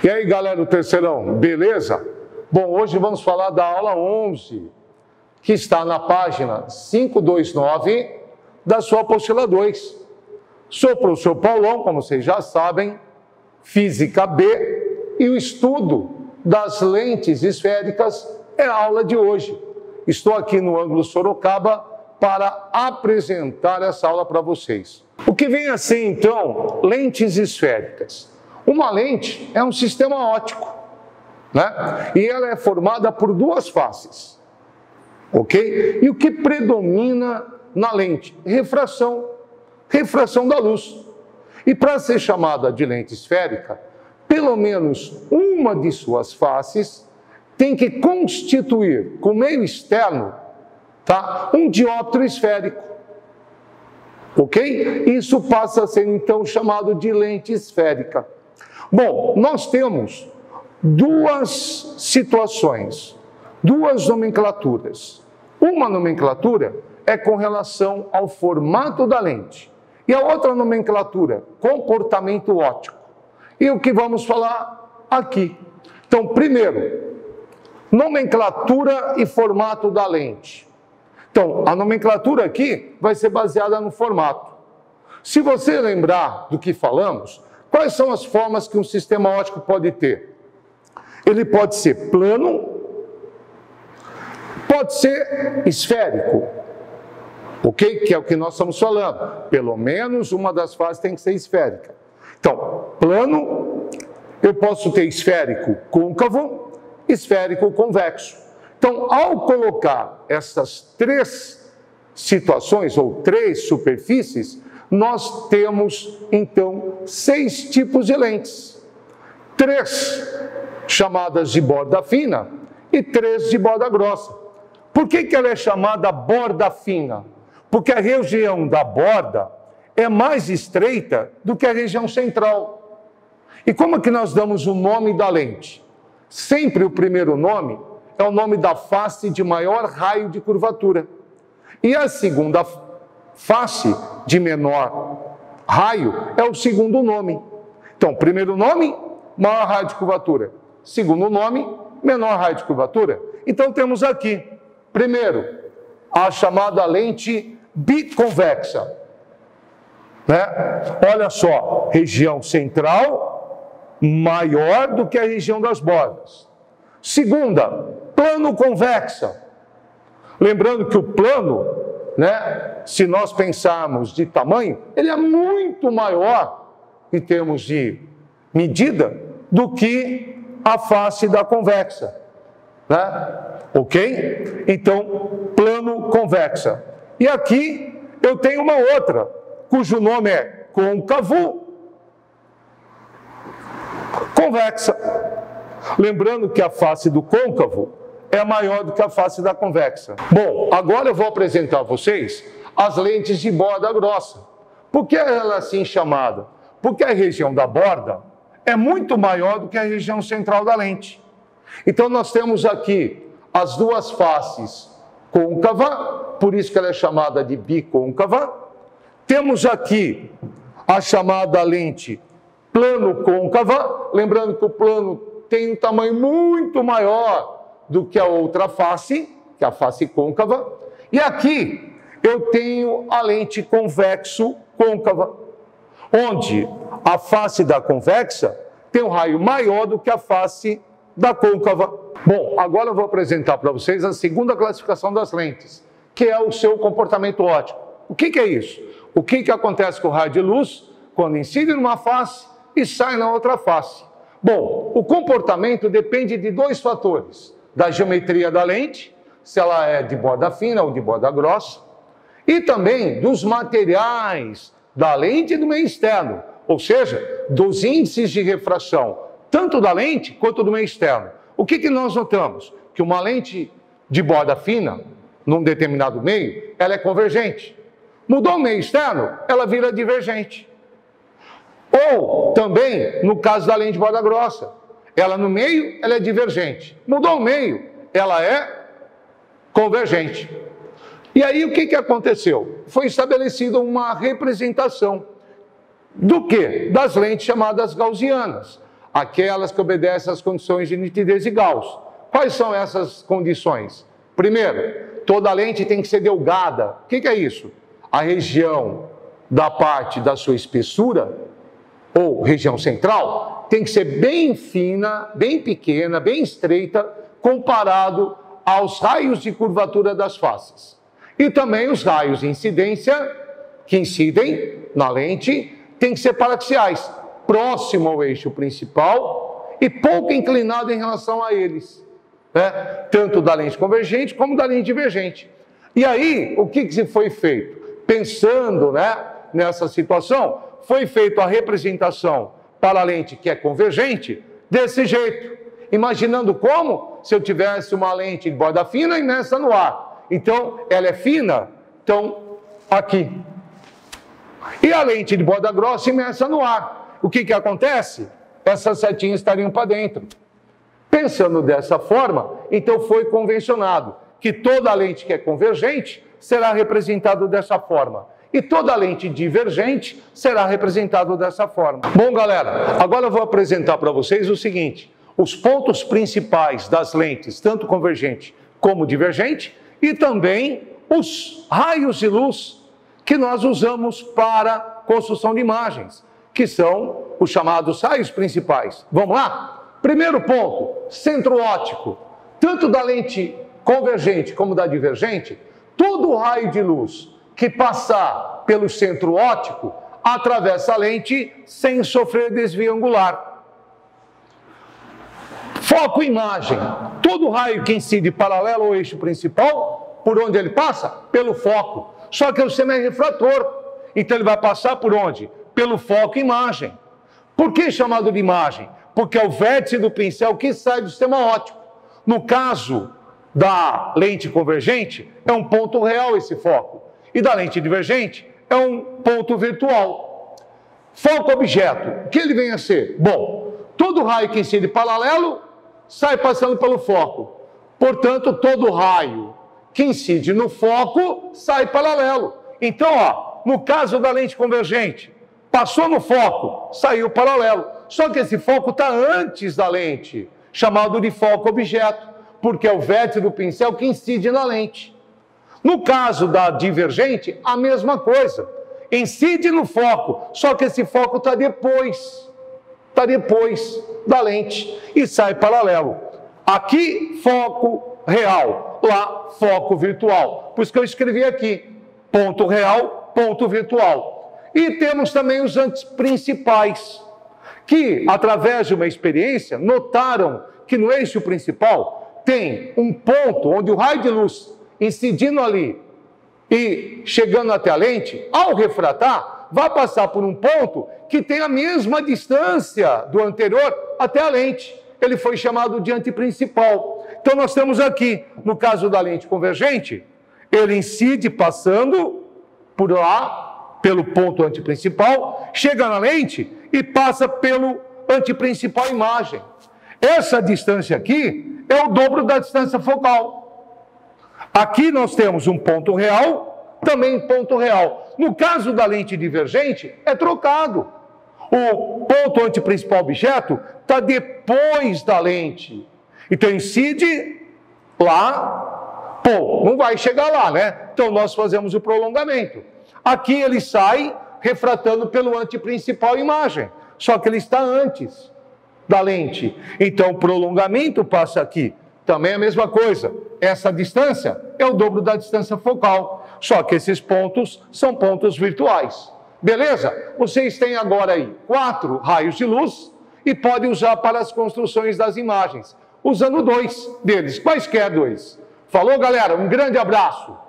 E aí, galera do terceirão, beleza? Bom, hoje vamos falar da aula 11, que está na página 529 da sua apostila 2. Sou o professor Paulão, como vocês já sabem, Física B, e o estudo das lentes esféricas é a aula de hoje. Estou aqui no ângulo Sorocaba para apresentar essa aula para vocês. O que vem a ser, então, lentes esféricas? Uma lente é um sistema óptico, né? E ela é formada por duas faces, ok? E o que predomina na lente? Refração da luz. E para ser chamada de lente esférica, pelo menos uma de suas faces tem que constituir, com meio externo, tá, um dióptro esférico. Ok? Isso passa a ser, então, chamado de lente esférica. Bom, nós temos duas situações, duas nomenclaturas. Uma nomenclatura é com relação ao formato da lente. E a outra nomenclatura, comportamento óptico. E o que vamos falar aqui? Então, primeiro, nomenclatura e formato da lente. Então, a nomenclatura aqui vai ser baseada no formato. Se você lembrar do que falamos, quais são as formas que um sistema óptico pode ter? Ele pode ser plano, pode ser esférico, ok? Que é o que nós estamos falando. Pelo menos uma das faces tem que ser esférica. Então, plano, eu posso ter esférico côncavo, esférico convexo. Então, ao colocar essas três situações, ou três superfícies, nós temos, então, 6 tipos de lentes. 3 chamadas de borda fina e 3 de borda grossa. Por que ela é chamada borda fina? Porque a região da borda é mais estreita do que a região central. E como é que nós damos o nome da lente? Sempre o primeiro nome é o nome da face de maior raio de curvatura. E a segunda face de menor raio é o segundo nome. Então, primeiro nome, maior raio de curvatura. Segundo nome, menor raio de curvatura. Então, temos aqui, primeiro, a chamada lente biconvexa. Né? Olha só, região central maior do que a região das bordas. Segunda, plano convexa. Lembrando que o plano, né, se nós pensarmos de tamanho, ele é muito maior em termos de medida do que a face da convexa, né? Ok? Então, plano convexa. E aqui eu tenho uma outra, cujo nome é côncavo convexa. Lembrando que a face do côncavo é maior do que a face da convexa. Bom, agora eu vou apresentar a vocês as lentes de borda grossa. Por que ela é assim chamada? Porque a região da borda é muito maior do que a região central da lente. Então nós temos aqui as duas faces côncava, por isso que ela é chamada de bicôncava. Temos aqui a chamada lente plano côncava, lembrando que o plano tem um tamanho muito maior do que a outra face, que é a face côncava. E aqui eu tenho a lente convexo côncava, onde a face da convexa tem um raio maior do que a face da côncava. Bom, agora eu vou apresentar para vocês a segunda classificação das lentes, que é o seu comportamento óptico. O que é isso? O que acontece com o raio de luz quando incide numa face e sai na outra face? Bom, o comportamento depende de 2 fatores: da geometria da lente, se ela é de borda fina ou de borda grossa, e também dos materiais da lente e do meio externo, ou seja, dos índices de refração, tanto da lente quanto do meio externo. O que nós notamos? Que uma lente de borda fina, num determinado meio, ela é convergente. Mudou o meio externo, ela vira divergente. Ou, também, no caso da lente de borda grossa, ela no meio, ela é divergente. Mudou o meio, ela é convergente. E aí, o que aconteceu? Foi estabelecida uma representação do quê? Das lentes chamadas gaussianas. aquelas que obedecem às condições de nitidez de Gauss. Quais são essas condições? Primeiro, toda lente tem que ser delgada. O que é isso? A região da parte da sua espessura, ou região central, tem que ser bem fina, bem pequena, bem estreita, comparado aos raios de curvatura das faces. E também os raios de incidência que incidem na lente tem que ser paraxiais, próximo ao eixo principal e pouco inclinado em relação a eles, né? Tanto da lente convergente como da lente divergente. E aí, o que se foi feito? Pensando, né, nessa situação, foi feita a representação para a lente que é convergente desse jeito. Imaginando como se eu tivesse uma lente de borda fina imersa no ar. Então, ela é fina, então, aqui. E a lente de borda grossa imersa no ar. O que acontece? Essas setinhas estariam para dentro. Pensando dessa forma, então foi convencionado que toda lente que é convergente será representada dessa forma. E toda lente divergente será representada dessa forma. Bom, galera, agora eu vou apresentar para vocês o seguinte: os pontos principais das lentes, tanto convergente como divergente, e também os raios de luz que nós usamos para construção de imagens, que são os chamados raios principais. Vamos lá? Primeiro ponto, centro óptico. Tanto da lente convergente como da divergente, todo raio de luz que passar pelo centro óptico atravessa a lente sem sofrer desvio angular. Foco e imagem. Todo raio que incide paralelo ao eixo principal, por onde ele passa? Pelo foco. Só que o sistema é refrator. Então ele vai passar por onde? Pelo foco e imagem. Por que chamado de imagem? Porque é o vértice do pincel que sai do sistema óptico. No caso da lente convergente, é um ponto real esse foco. E da lente divergente, é um ponto virtual. Foco objeto. O que ele vem a ser? Bom, todo raio que incide paralelo sai passando pelo foco. Portanto, todo raio que incide no foco sai paralelo. Então, ó, no caso da lente convergente, passou no foco, saiu paralelo. Só que esse foco está antes da lente, chamado de foco objeto, porque é o vértice do pincel que incide na lente. No caso da divergente, a mesma coisa. Incide no foco, só que esse foco está depois da lente e sai paralelo. Aqui, foco real, lá, foco virtual. Por isso que eu escrevi aqui, ponto real, ponto virtual. E temos também os antiprincipais, que, através de uma experiência, notaram que no eixo principal tem um ponto onde o raio de luz incidindo ali e chegando até a lente, ao refratar, vai passar por um ponto que tem a mesma distância do anterior até a lente. Ele foi chamado de antiprincipal. Então nós temos aqui, no caso da lente convergente, ele incide passando por lá, pelo ponto antiprincipal, chega na lente e passa pelo antiprincipal imagem. Essa distância aqui é o dobro da distância focal. Aqui nós temos um ponto real, também ponto real. No caso da lente divergente, é trocado. O ponto antiprincipal objeto está depois da lente. Então incide lá, pô, não vai chegar lá, né? Então nós fazemos o prolongamento. Aqui ele sai refratando pelo antiprincipal imagem, só que ele está antes da lente. Então o prolongamento passa aqui. Também é a mesma coisa. Essa distância é o dobro da distância focal. Só que esses pontos são pontos virtuais. Beleza? Vocês têm agora aí 4 raios de luz e podem usar para as construções das imagens, usando 2 deles, quaisquer 2. Falou, galera? Um grande abraço!